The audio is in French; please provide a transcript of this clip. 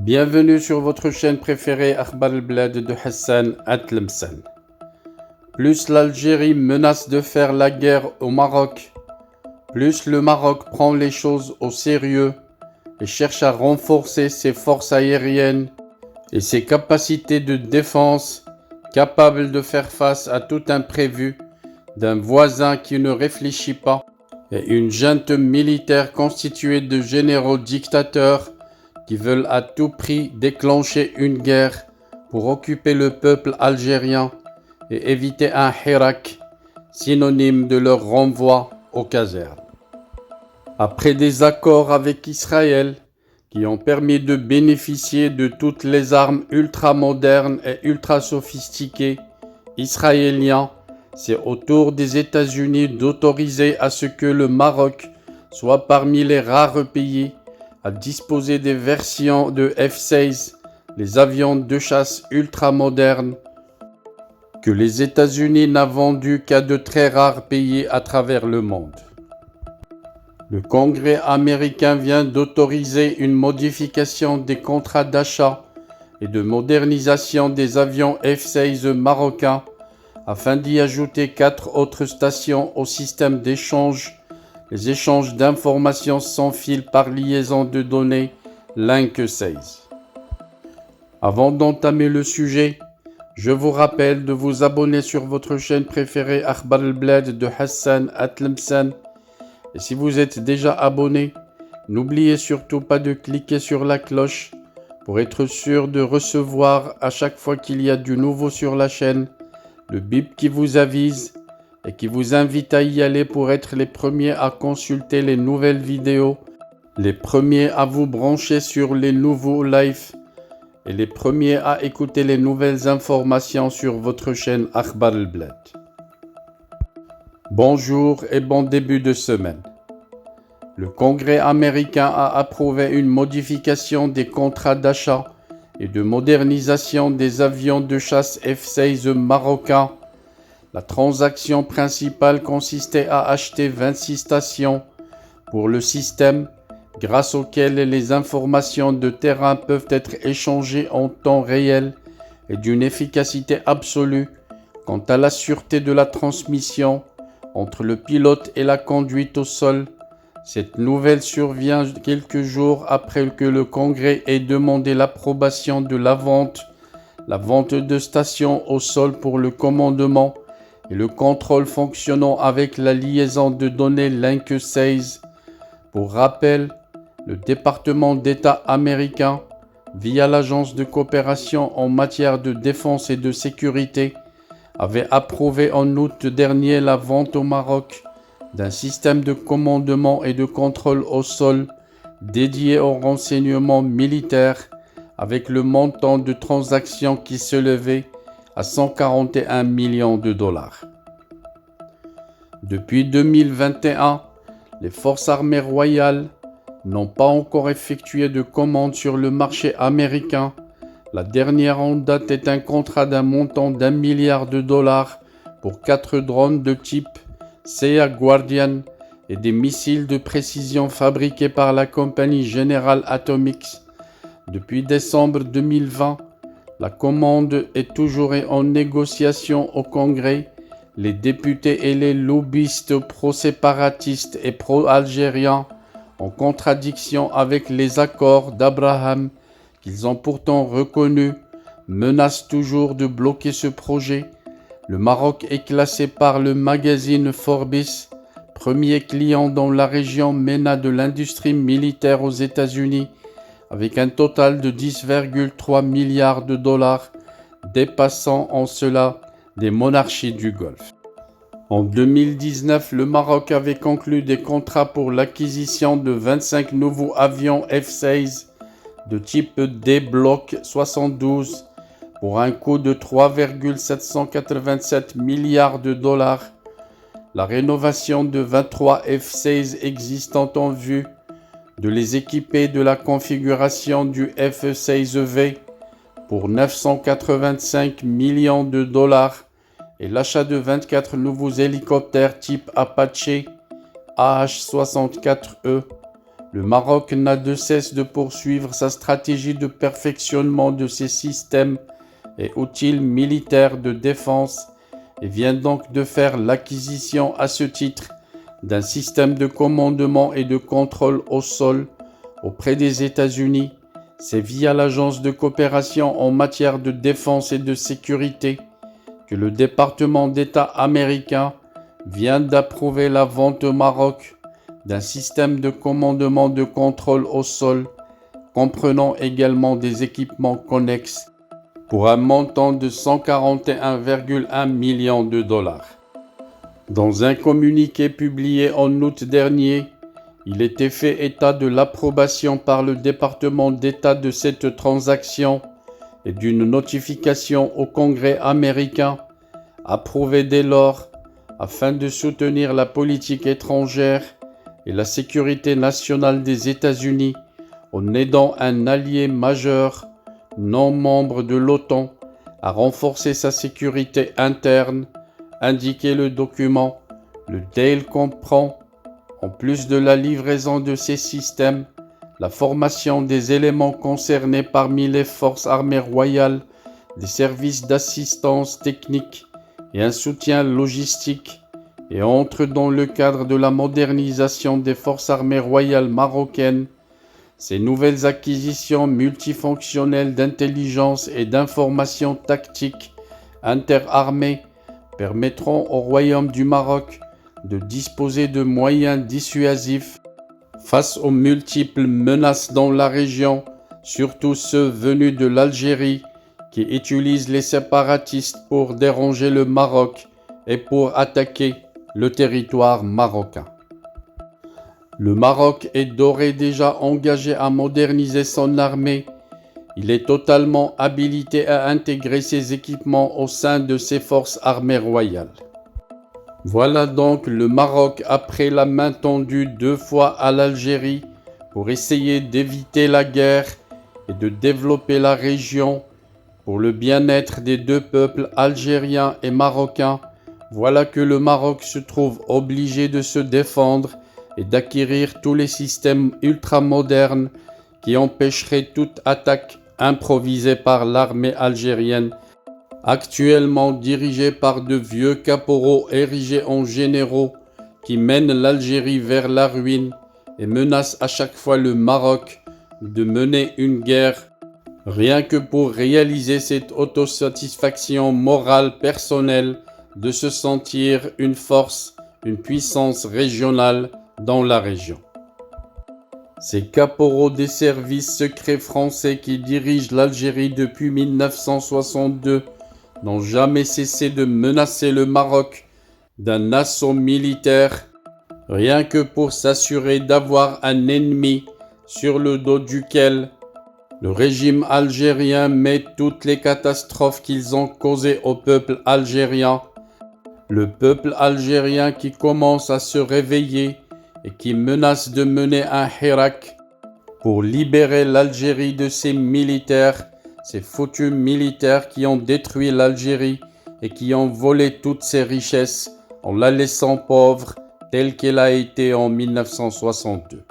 Bienvenue sur votre chaîne préférée Akhbar al-Blad de Hassan Atlemsan. Plus l'Algérie menace de faire la guerre au Maroc, plus le Maroc prend les choses au sérieux et cherche à renforcer ses forces aériennes et ses capacités de défense capables de faire face à tout imprévu d'un voisin qui ne réfléchit pas et une junte militaire constituée de généraux dictateurs qui veulent à tout prix déclencher une guerre pour occuper le peuple algérien et éviter un Hirak, synonyme de leur renvoi aux casernes. Après des accords avec Israël qui ont permis de bénéficier de toutes les armes ultra-modernes et ultra-sophistiquées israéliens, c'est au tour des États-Unis d'autoriser à ce que le Maroc soit parmi les rares pays à disposer des versions de F-16, les avions de chasse ultra-modernes, que les États-Unis n'ont vendus qu'à de très rares pays à travers le monde. Le Congrès américain vient d'autoriser une modification des contrats d'achat et de modernisation des avions F-16 marocains afin d'y ajouter 4 autres stations au système d'échange, les échanges d'informations sans fil par liaison de données Link 16. Avant d'entamer le sujet, je vous rappelle de vous abonner sur votre chaîne préférée Akhbar al-Blad de Hassan Atlemsan. Et si vous êtes déjà abonné, n'oubliez surtout pas de cliquer sur la cloche pour être sûr de recevoir à chaque fois qu'il y a du nouveau sur la chaîne, le bip qui vous avise et qui vous invite à y aller pour être les premiers à consulter les nouvelles vidéos, les premiers à vous brancher sur les nouveaux lives et les premiers à écouter les nouvelles informations sur votre chaîne Akhbar al-Blad. Bonjour et bon début de semaine. Le Congrès américain a approuvé une modification des contrats d'achat et de modernisation des avions de chasse F-16 marocains. La transaction principale consistait à acheter 26 stations pour le système, grâce auquel les informations de terrain peuvent être échangées en temps réel et d'une efficacité absolue quant à la sûreté de la transmission entre le pilote et la conduite au sol. Cette nouvelle survient quelques jours après que le Congrès ait demandé l'approbation de la vente de stations au sol pour le commandement et le contrôle fonctionnant avec la liaison de données Link 16. Pour rappel, le département d'État américain, via l'Agence de coopération en matière de défense et de sécurité, avait approuvé en août dernier la vente au Maroc d'un système de commandement et de contrôle au sol dédié au renseignement militaire avec le montant de transaction qui s'élevait à 141 millions de dollars. Depuis 2021, les forces armées royales n'ont pas encore effectué de commandes sur le marché américain. La dernière en date est un contrat d'un montant d'1 milliard de dollars pour 4 drones de type Sea Guardian et des missiles de précision fabriqués par la compagnie General Atomics. Depuis décembre 2020, la commande est toujours en négociation au Congrès. Les députés et les lobbyistes pro-séparatistes et pro-algériens, en contradiction avec les accords d'Abraham qu'ils ont pourtant reconnus, menacent toujours de bloquer ce projet. Le Maroc est classé par le magazine Forbes, premier client dans la région MENA de l'industrie militaire aux États-Unis, avec un total de 10,3 milliards de dollars, dépassant en cela des monarchies du Golfe. En 2019, le Maroc avait conclu des contrats pour l'acquisition de 25 nouveaux avions F-16 de type D Block 72 pour un coût de 3,787 milliards de dollars. La rénovation de 23 F-16 existantes en vue, de les équiper de la configuration du F-16V pour 985 millions de dollars et l'achat de 24 nouveaux hélicoptères type Apache AH-64E le Maroc n'a de cesse de poursuivre sa stratégie de perfectionnement de ses systèmes et outils militaires de défense et vient donc de faire l'acquisition à ce titre d'un système de commandement et de contrôle au sol auprès des États-Unis. C'est via l'Agence de coopération en matière de défense et de sécurité que le département d'État américain vient d'approuver la vente au Maroc d'un système de commandement de contrôle au sol, comprenant également des équipements connexes, pour un montant de 141,1 millions de dollars. Dans un communiqué publié en août dernier, il était fait état de l'approbation par le département d'État de cette transaction et d'une notification au Congrès américain, approuvée dès lors afin de soutenir la politique étrangère et la sécurité nationale des États-Unis en aidant un allié majeur, non membre de l'OTAN, à renforcer sa sécurité interne, indiquait le document. Le deal comprend, en plus de la livraison de ces systèmes, la formation des éléments concernés parmi les forces armées royales, des services d'assistance technique et un soutien logistique, et entre dans le cadre de la modernisation des forces armées royales marocaines. Ces nouvelles acquisitions multifonctionnelles d'intelligence et d'information tactique interarmées permettront au Royaume du Maroc de disposer de moyens dissuasifs face aux multiples menaces dans la région, surtout ceux venus de l'Algérie qui utilisent les séparatistes pour déranger le Maroc et pour attaquer le territoire marocain. Le Maroc est d'ores et déjà engagé à moderniser son armée. Il est totalement habilité à intégrer ses équipements au sein de ses forces armées royales. Voilà donc le Maroc après la main tendue 2 fois à l'Algérie pour essayer d'éviter la guerre et de développer la région pour le bien-être des 2 peuples algériens et marocains. Voilà que le Maroc se trouve obligé de se défendre et d'acquérir tous les systèmes ultramodernes qui empêcheraient toute attaque improvisée par l'armée algérienne, actuellement dirigée par de vieux caporaux érigés en généraux qui mènent l'Algérie vers la ruine et menacent à chaque fois le Maroc de mener une guerre rien que pour réaliser cette autosatisfaction morale personnelle de se sentir une force, une puissance régionale dans la région. Ces caporaux des services secrets français qui dirigent l'Algérie depuis 1962 n'ont jamais cessé de menacer le Maroc d'un assaut militaire, rien que pour s'assurer d'avoir un ennemi sur le dos duquel le régime algérien met toutes les catastrophes qu'ils ont causées au peuple algérien. Le peuple algérien qui commence à se réveiller et qui menace de mener un Hirak pour libérer l'Algérie de ses militaires, ces foutus militaires qui ont détruit l'Algérie et qui ont volé toutes ses richesses en la laissant pauvre telle qu'elle a été en 1962.